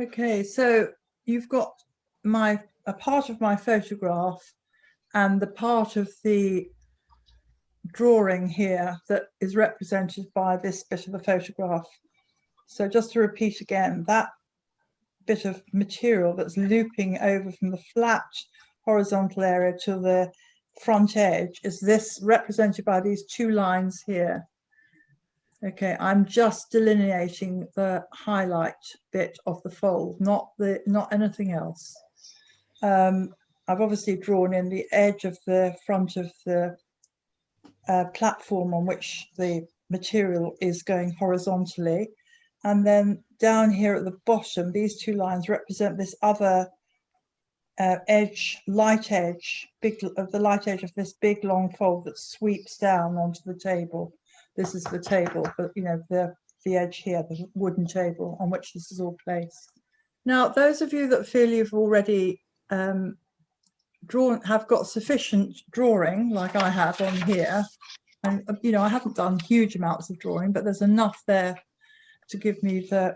Okay, so you've got a part of my photograph and the part of the drawing here that is represented by this bit of the photograph. So just to repeat again, that bit of material that's looping over from the flat horizontal area to the front edge is this represented by these two lines here. Okay, I'm just delineating the highlight bit of the fold, not anything else. I've obviously drawn in the edge of the front of the platform on which the material is going horizontally, and then down here at the bottom, these two lines represent this other edge, light edge, the light edge of this big long fold that sweeps down onto the table. This is the table, but you know, the edge here, the wooden table on which this is all placed. Now, those of you that feel you've already have got sufficient drawing, like I have on here, and you know, I haven't done huge amounts of drawing, but there's enough there to give me the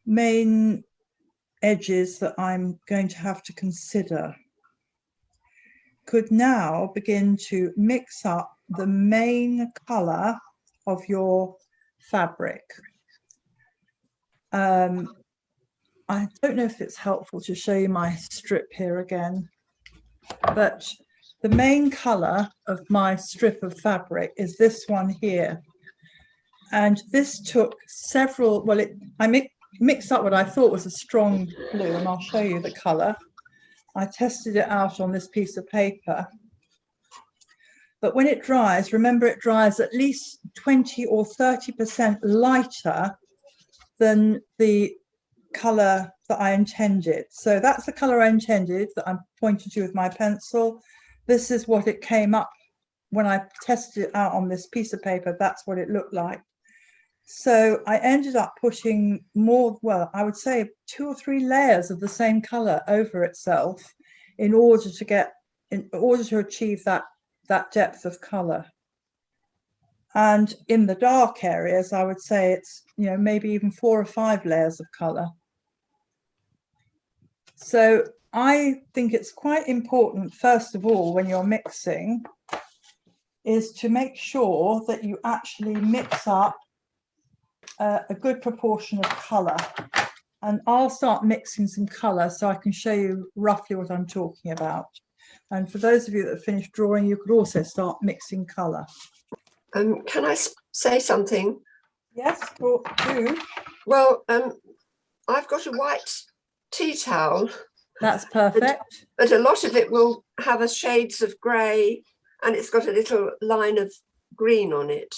main edges that I'm going to have to consider. Could now begin to mix up the main color of your fabric. I don't know if it's helpful to show you my strip here again, but the main color of my strip of fabric is this one here. And this took several, well, I mixed up what I thought was a strong blue, and I'll show you the color. I tested it out on this piece of paper. But when it dries, remember it dries at least 20 or 30% lighter than the color that I intended. So that's the color I intended that I'm pointing to with my pencil. This is what it came up when I tested it out on this piece of paper. That's what it looked like. So I ended up putting more, well, I would say 2 or 3 layers of the same color over itself in order to achieve that depth of color. And in the dark areas, I would say it's, you know, maybe even 4 or 5 layers of color. So I think it's quite important, first of all, when you're mixing, is to make sure that you actually mix up a good proportion of color. And I'll start mixing some color so I can show you roughly what I'm talking about. And for those of you that have finished drawing, you could also start mixing color. Can I say something? Yes, do. Well, I've got a white tea towel. That's perfect. But a lot of it will have a shades of grey, and it's got a little line of green on it.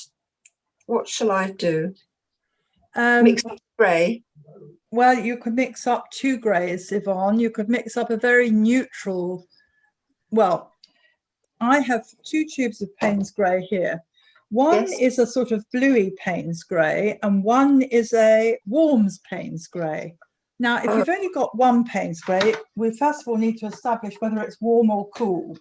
What shall I do? Mix up grey. Well, you could mix up 2 greys, Yvonne. You could mix up a very neutral. Well, I have 2 tubes of Payne's grey here. One is a sort of bluey Payne's grey, and one is a warms Payne's grey. Now, if you've only got one Payne's grey, we first of all need to establish whether it's warm or cool.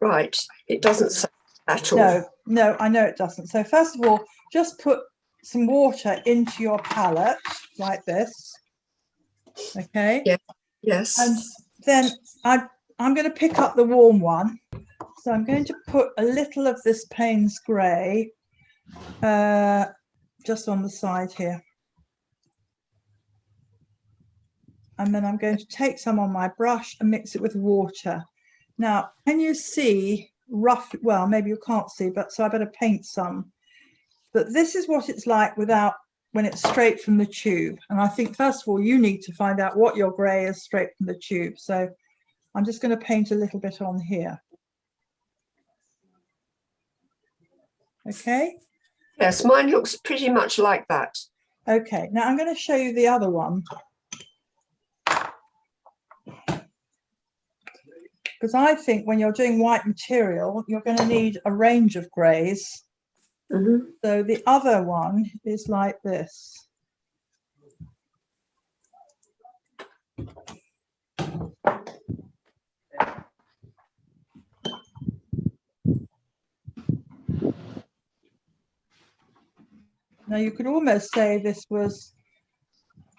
Right. It doesn't say at all. No, I know it doesn't. So first of all, just put some water into your palette like this. Okay. Yeah. Yes. And then I'm going to pick up the warm one. So I'm going to put a little of this Payne's grey just on the side here. And then I'm going to take some on my brush and mix it with water. Now, can you see roughly, well, maybe you can't see, but so I better paint some. But this is what it's like when it's straight from the tube. And I think, first of all, you need to find out what your grey is straight from the tube. So I'm just going to paint a little bit on here. Okay. Yes, mine looks pretty much like that. Okay, now I'm going to show you the other one. Because I think when you're doing white material, you're going to need a range of greys. Mm-hmm. So the other one is like this. Now you could almost say this was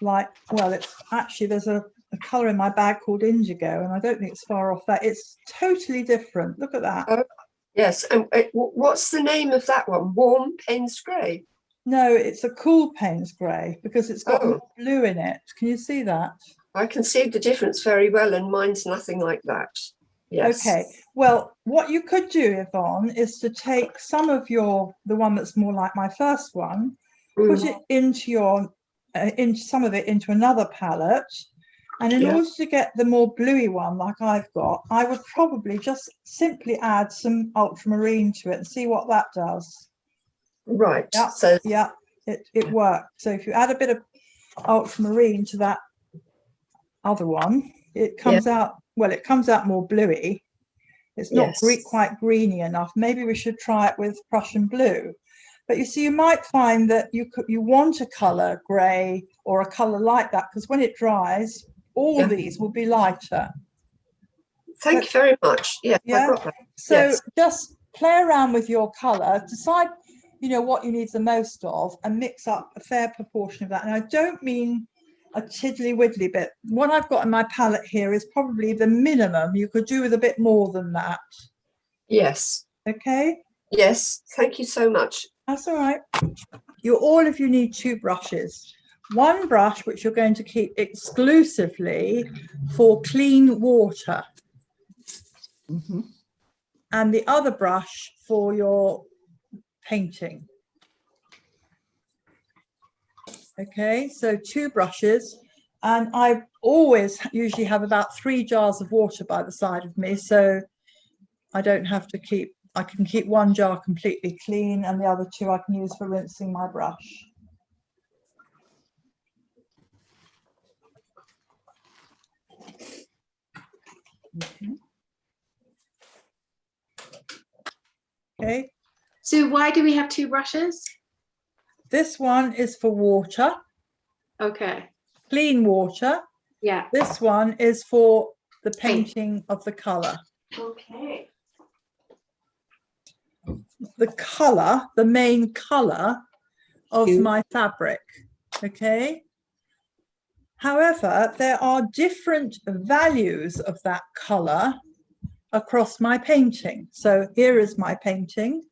like, well, it's actually, there's a colour in my bag called indigo, and I don't think it's far off that. It's totally different. Look at that. Oh, yes. And what's the name of that one? Warm Payne's Grey? No, it's a cool Payne's Grey because it's got Oh. more blue in it. Can you see that? I can see the difference very well, and mine's nothing like that. Yes. Okay. Well, what you could do, Yvonne, is to take some of the one that's more like my first one, put it into some of it into another palette. And in order to get the more bluey one, like I've got, I would probably just simply add some ultramarine to it and see what that does. Right. Yeah. So yeah, it worked. So if you add a bit of ultramarine to that other one, it comes out, well, it comes out more bluey. It's not quite greeny enough. Maybe we should try it with Prussian blue. But you see, you might find that you want a colour grey or a colour like that, because when it dries, all these will be lighter. Thank you very much. Yeah. I got that. So just play around with your colour, decide, you know, what you need the most of, and mix up a fair proportion of that. And I don't mean a tiddly widdly bit. What I've got in my palette here is probably the minimum. You could do with a bit more than that. Yes. Okay. Yes. Thank you so much. That's all right. All of you need 2 brushes. One brush which you're going to keep exclusively for clean water, and the other brush for your painting. Okay, so 2 brushes, and I usually have about 3 jars of water by the side of me, so I don't have to keep, I can keep 1 jar completely clean and the other 2 I can use for rinsing my brush. Okay. So why do we have 2 brushes? This one is for water. Okay. Clean water. Yeah. This one is for the painting of the colour. Okay. The colour, the main colour of my fabric. Okay. However, there are different values of that colour across my painting. So here is my painting,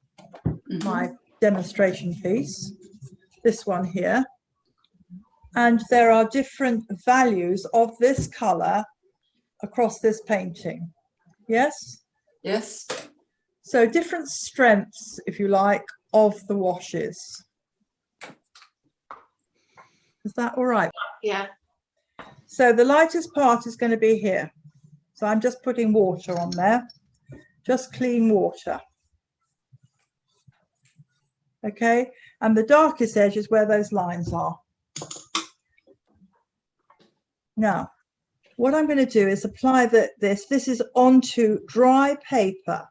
my demonstration piece, this one here. And there are different values of this colour across this painting. Yes? Yes. So different strengths, if you like, of the washes. Is that all right? Yeah. So the lightest part is going to be here. So I'm just putting water on there, just clean water. Okay, and the darkest edge is where those lines are. Now, what I'm going to do is apply this is onto dry paper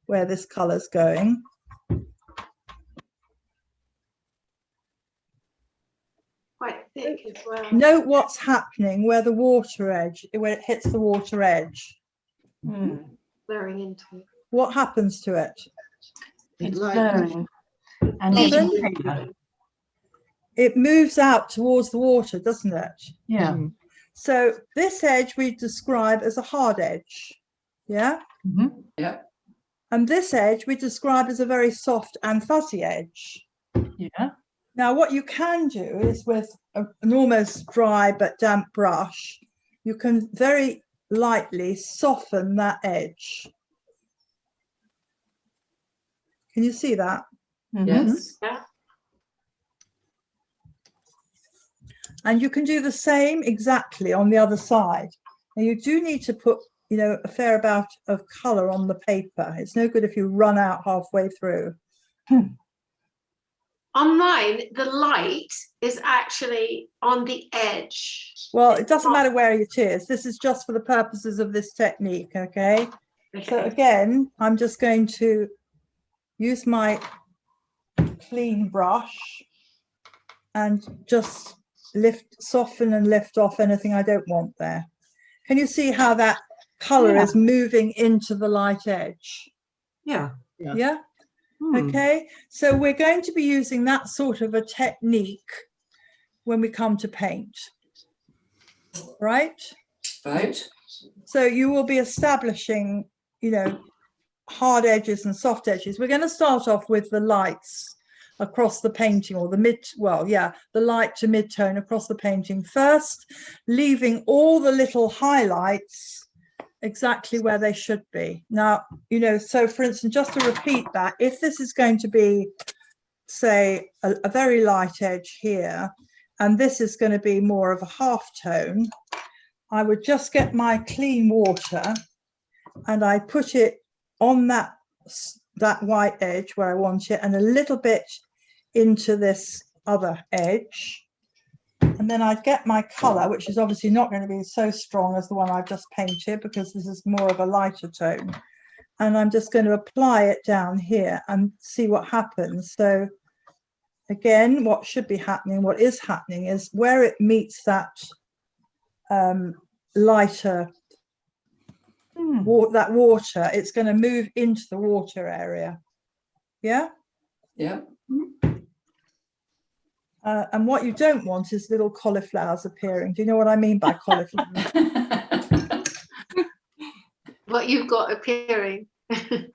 where this colour's going. Quite thick as well. Note what's happening where the water edge, where it hits the water edge. Blurring into it. What happens to it? It's blurring. And it moves out towards the water, doesn't it? yeah. So this edge we describe as a hard edge. Yeah? Yeah. And this edge we describe as a very soft and fuzzy edge. Yeah. Now, what you can do is with an almost dry but damp brush, you can very lightly soften that edge. Can you see that? Yes. Yeah. And you can do the same exactly on the other side. And you do need to put, you know, a fair amount of colour on the paper. It's no good if you run out halfway through. On mine, the light is actually on the edge. Well, it doesn't matter where it is. This is just for the purposes of this technique, okay? So again, I'm just going to use my clean brush and just soften and lift off anything I don't want there. Can you see how that colour is moving into the light edge? Yeah. Yeah? Okay, so we're going to be using that sort of a technique when we come to paint. Right? Right. So you will be establishing, you know, hard edges and soft edges. We're going to start off with the lights across the painting, or the the light to mid-tone across the painting first, leaving all the little highlights exactly where they should be. Now, you know, so for instance, just to repeat that, if this is going to be, say, a very light edge here, and this is going to be more of a half tone, I would just get my clean water and I put it on that white edge where I want it, and a little bit into this other edge. And then I'd get my colour, which is obviously not going to be so strong as the one I've just painted, because this is more of a lighter tone. And I'm just going to apply it down here and see what happens. So again, what should be happening, what is happening, is where it meets that lighter that water, it's going to move into the water area. Yeah. Yeah. And what you don't want is little cauliflowers appearing. Do you know what I mean by cauliflowers? What you've got appearing.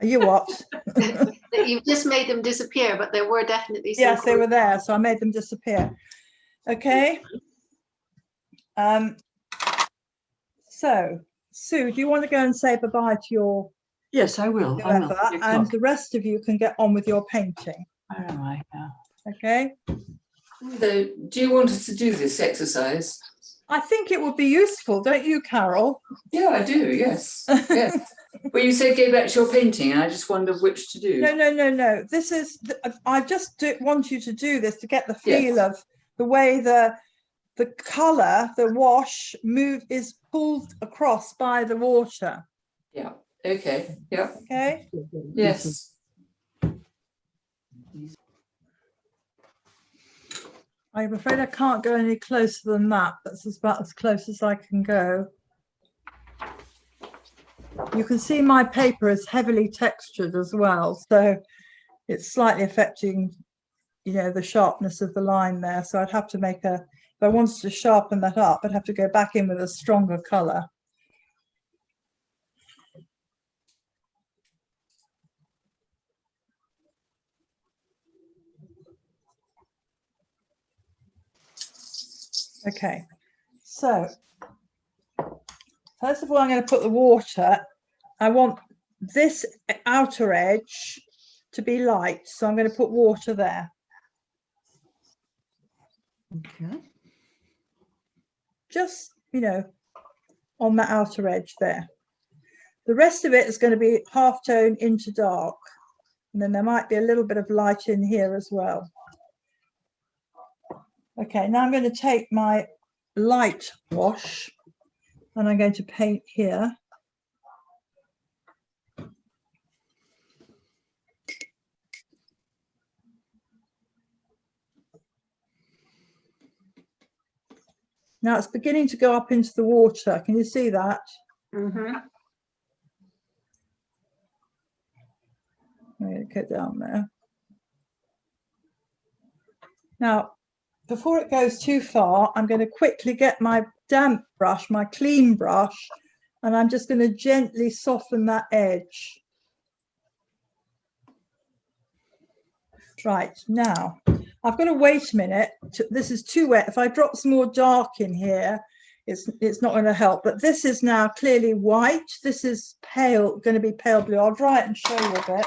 You what? That you've just made them disappear, but they were definitely. Yes, they were there, so I made them disappear. Okay. So, Sue, do you want to go and say bye-bye to your Yes, I will. I will. whoever, and the rest of you can get on with your painting. Where am I now? Okay. So, do you want us to do this exercise? I think it would be useful, don't you, Carol? Yeah, I do. Yes. Yes. Well, you said go back to your painting, and I just wondered which to do. No. This is. I just want you to do this to get the feel of the way the colour, the wash is pulled across by the water. Yeah. Okay. Yeah. Okay. Yes. I'm afraid I can't go any closer than that. That's about as close as I can go. You can see my paper is heavily textured as well, so it's slightly affecting, you know, the sharpness of the line there. So I'd have to make if I wanted to sharpen that up, I'd have to go back in with a stronger colour. Okay, so first of all, I'm going to put the water. I want this outer edge to be light, so I'm going to put water there. Okay. Just, you know, on that outer edge there. The rest of it is going to be half tone into dark, and then there might be a little bit of light in here as well. Okay, now I'm going to take my light wash and I'm going to paint here. Now it's beginning to go up into the water. Can you see that? Mm-hmm. I'm going to go down there. Now, before it goes too far, I'm going to quickly get my damp brush, my clean brush, and I'm just going to gently soften that edge. Right, now, I've got to wait a minute. This is too wet. If I drop some more dark in here, it's not going to help. But this is now clearly white. This is pale, going to be pale blue. I'll dry it and show you a bit.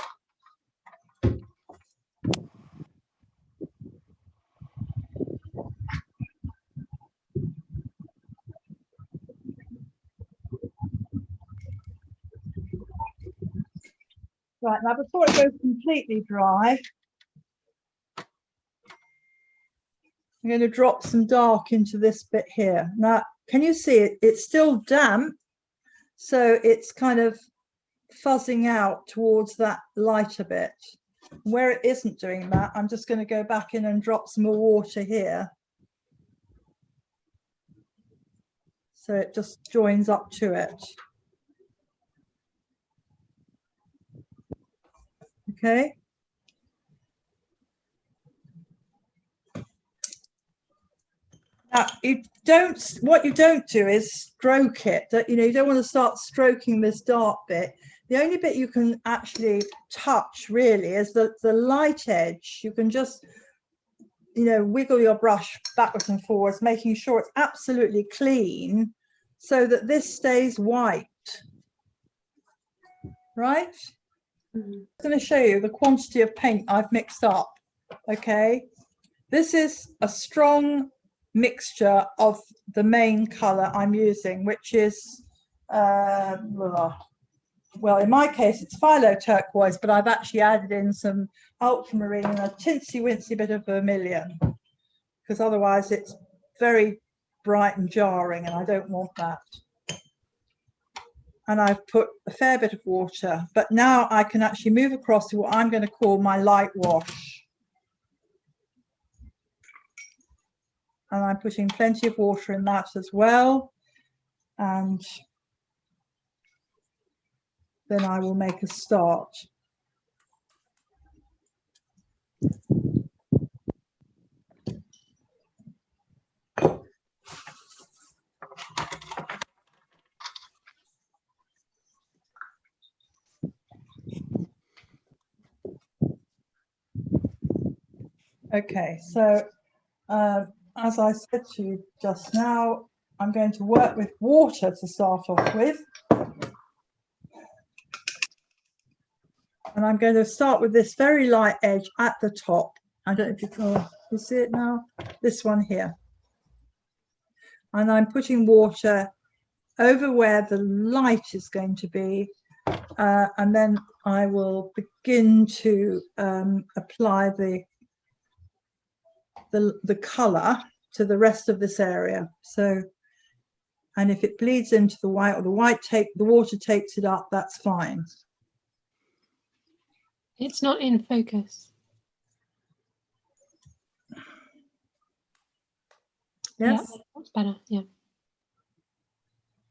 Right, now before it goes completely dry, I'm going to drop some dark into this bit here. Now, can you see it? It's still damp, so it's kind of fuzzing out towards that lighter bit. Where it isn't doing that, I'm just going to go back in and drop some more water here. So it just joins up to it. Okay. what you don't do is stroke it. You don't want to start stroking this dark bit. The only bit you can actually touch really is the light edge. You can just, wiggle your brush backwards and forwards, making sure it's absolutely clean so that this stays white. Right? I'm going to show you the quantity of paint I've mixed up. Okay, this is a strong mixture of the main color I'm using, which is well, in my case it's phthalo turquoise, but I've actually added in some ultramarine and a tinsy wincy bit of vermilion, because otherwise it's very bright and jarring and I don't want that. And I've put a fair bit of water, but now I can actually move across to what I'm going to call my light wash. And I'm putting plenty of water in that as well. And then I will make a start. Okay, so as I said to you just now, I'm going to work with water to start off with. And I'm going to start with this very light edge at the top. I don't know if you can see it now, this one here. And I'm putting water over where the light is going to be. And then I will begin to apply the color to the rest of this area. So, and if it bleeds into the white, or the water takes it up, that's fine. It's not in focus. Yes. Yeah, that's better. Yeah.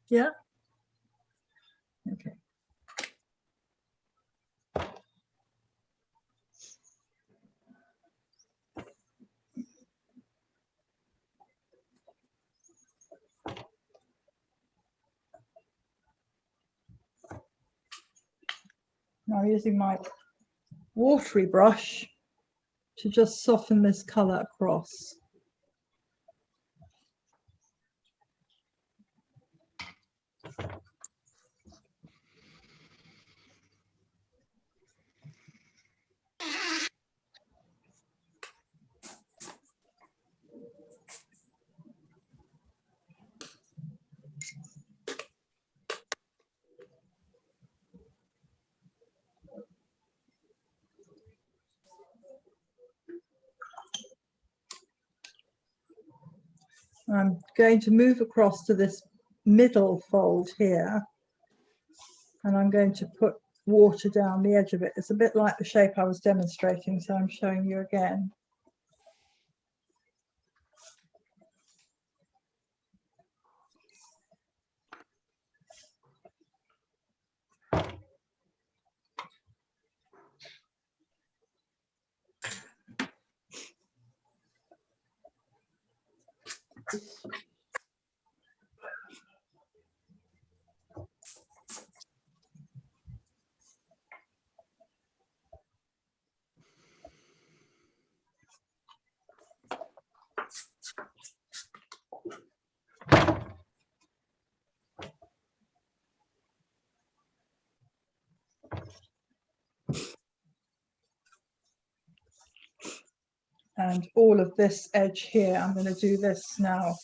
Yeah. Okay. Now using my watery brush to just soften this color across. I'm going to move across to this middle fold here, and I'm going to put water down the edge of it. It's a bit like the shape I was demonstrating, so I'm showing you again. And all of this edge here, I'm going to do this now.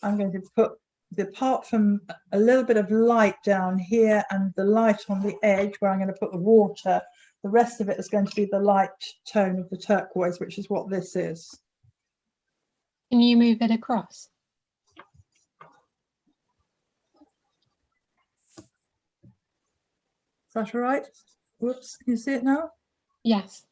I'm going to put, apart from a little bit of light down here and the light on the edge where I'm going to put the water, the rest of it is going to be the light tone of the turquoise, which is what this is. Can you move it across? Is that all right? Whoops, can you see it now? Yes.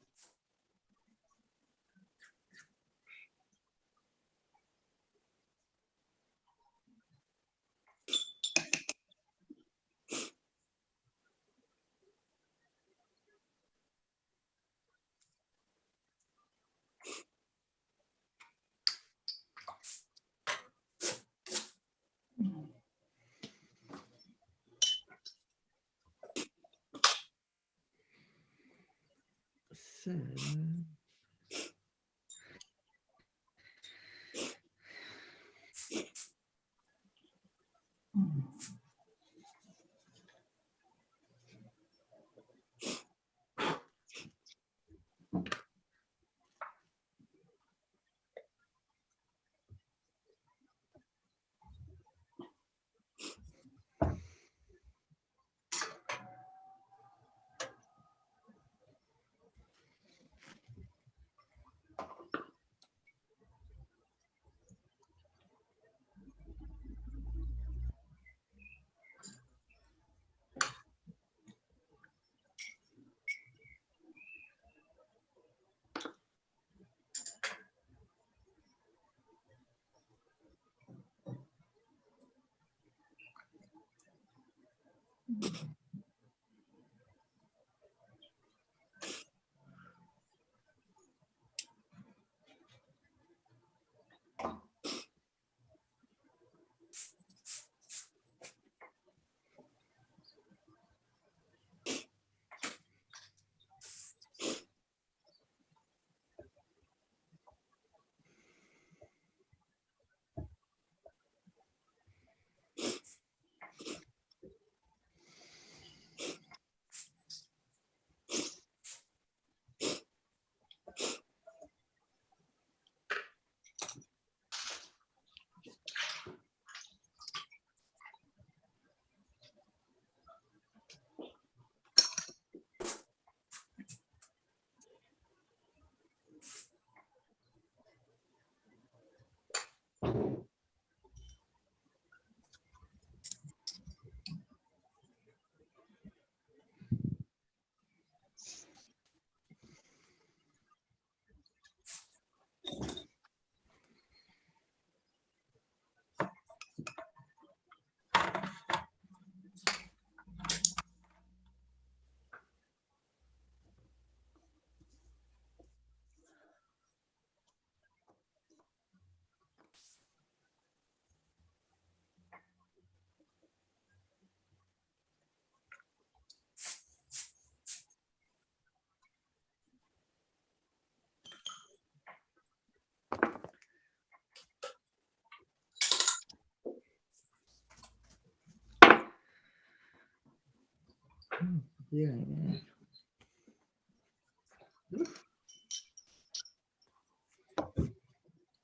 So. Yeah, yeah.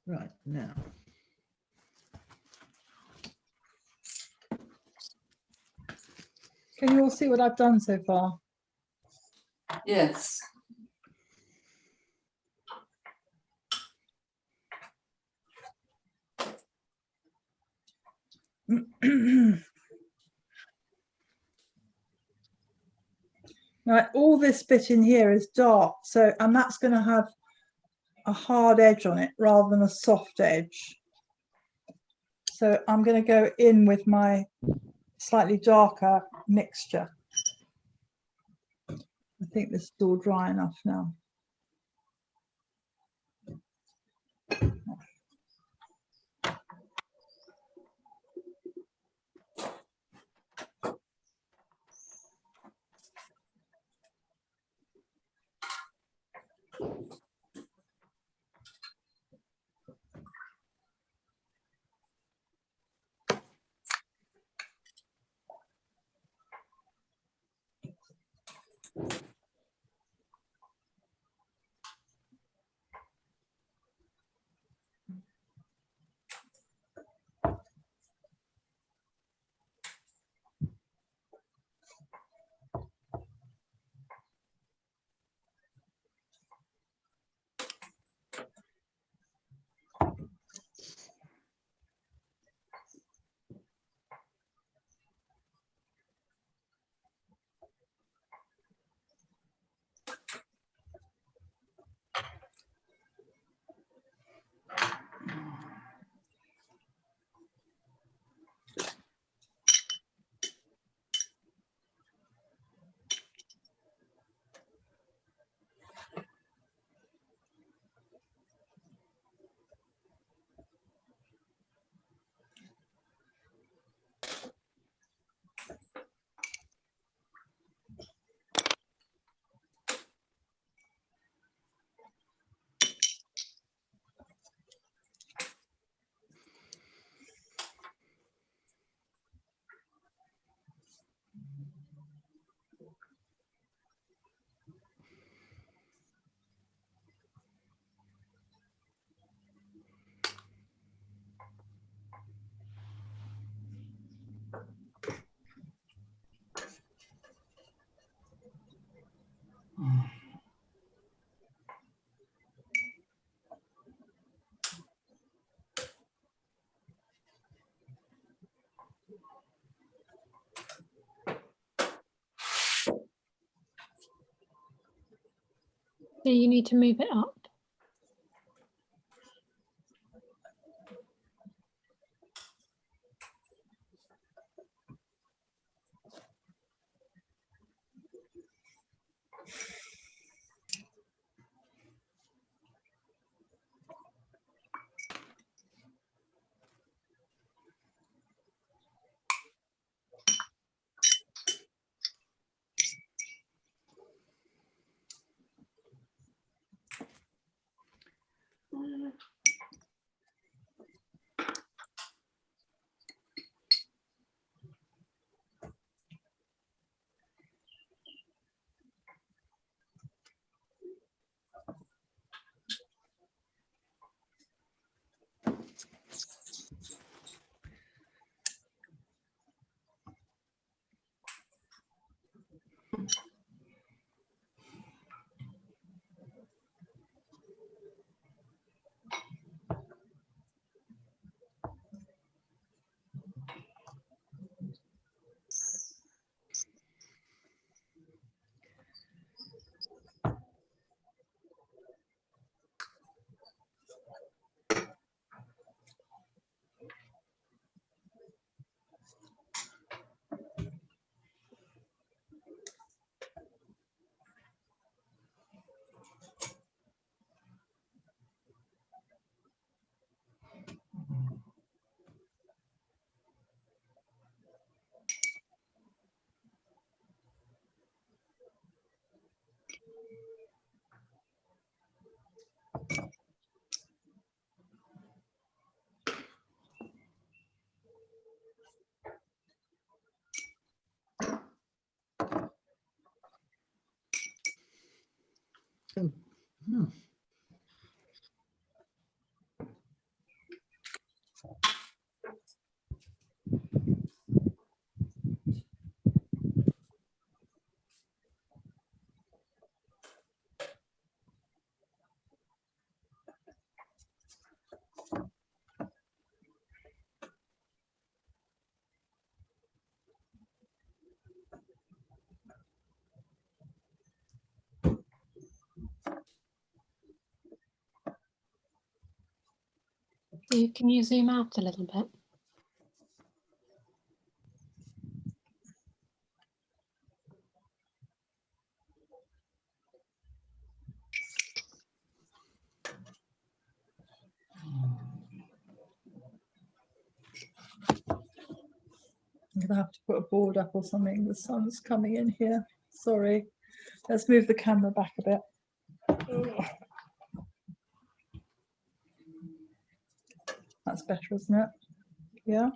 Right, now. Can you all see what I've done so far? Yes. Right, all this bit in here is dark, so and that's going to have a hard edge on it rather than a soft edge. So I'm going to go in with my slightly darker mixture. I think this is all dry enough now. So you need to move it up. Oh, hmm. Can you zoom out a little bit? I'm gonna have to put a board up or something. The sun's coming in here. Sorry. Let's move the camera back a bit. That's better, isn't it? Yeah.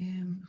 Um,